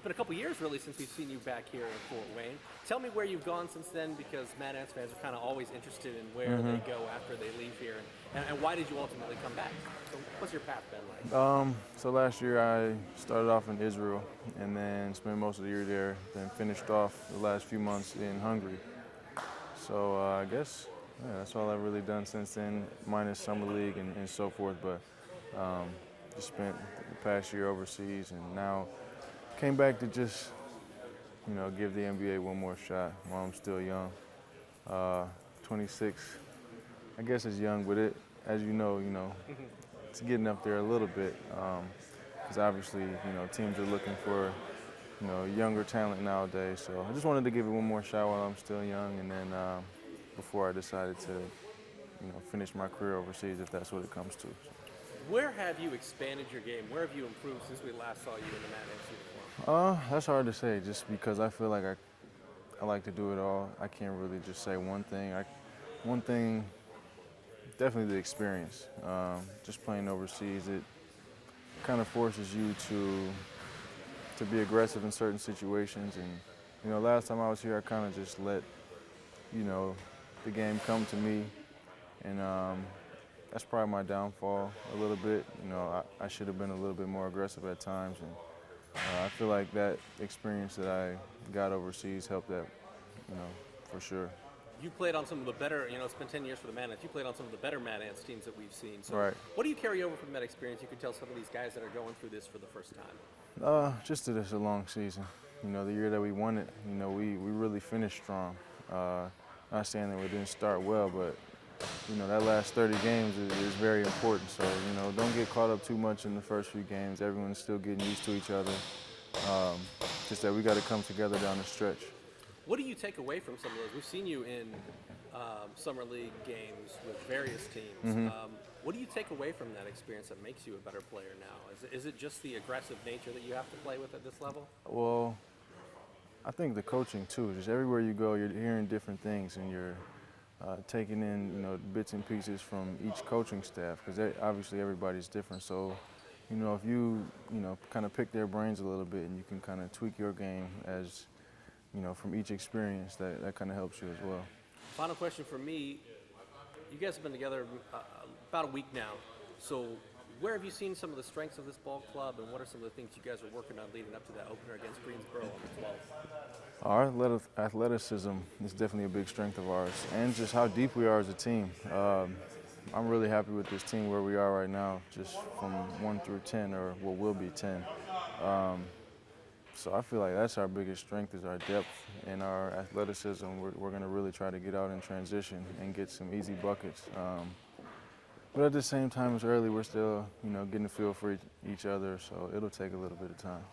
been a couple years really since we've seen you back here in Fort Wayne. Tell me where you've gone since then, because Mad Ants fans are kind of always interested in where they go after they leave here, and why did you ultimately come back? So what's your path been like? So last year I started off in Israel and then spent most of the year there, then finished off the last few months in Hungary. So I guess that's all I've really done since then, minus summer league and so forth. But just spent the past year overseas, and now came back to just give the NBA one more shot while I'm still young. 26, I guess is young, but as you know, it's getting up there a little bit. Because obviously, teams are looking for younger talent nowadays. So I just wanted to give it one more shot while I'm still young, and then before I decided to finish my career overseas, if that's what it comes to. Where have you expanded your game? Where have you improved since we last saw you in the Mad Ants uniform? That's hard to say, just because I feel like I like to do it all. I can't really just say one thing. One thing, definitely the experience. Just playing overseas, it kind of forces you to be aggressive in certain situations. And last time I was here, I kind of just let the game come to me, and that's probably my downfall a little bit. I should have been a little bit more aggressive at times, and I feel like that experience that I got overseas helped that, for sure. You played on some of the better, it's been 10 years for the Mad Ants. You played on some of the better Mad Ants teams that we've seen. So right. What do you carry over from that experience you could tell some of these guys that are going through this for the first time? Just that it's a long season. The year that we won it, we really finished strong. Not saying that we didn't start well, but that last 30 games is very important. So, don't get caught up too much in the first few games. Everyone's still getting used to each other. Just that we got to come together down the stretch. What do you take away from some of those? We've seen you in summer league games with various teams. What do you take away from that experience that makes you a better player now? Is it just the aggressive nature that you have to play with at this level? Well, I think the coaching too. Just everywhere you go, you're hearing different things, and you're taking in bits and pieces from each coaching staff, because obviously everybody's different. So if you kind of pick their brains a little bit, and you can kind of tweak your game as from each experience, that kind of helps you as well. Final question for me. You guys have been together about a week now. So where have you seen some of the strengths of this ball club, and what are some of the things you guys are working on leading up to that opener against Greensboro on the 12th? Our athleticism is definitely a big strength of ours, and just how deep we are as a team. I'm really happy with this team where we are right now, just from 1 through 10, or what will be 10. So I feel like that's our biggest strength, is our depth and our athleticism. We're going to really try to get out in transition and get some easy buckets. But at the same time, it's early. We're still, getting a feel for each other, so it'll take a little bit of time.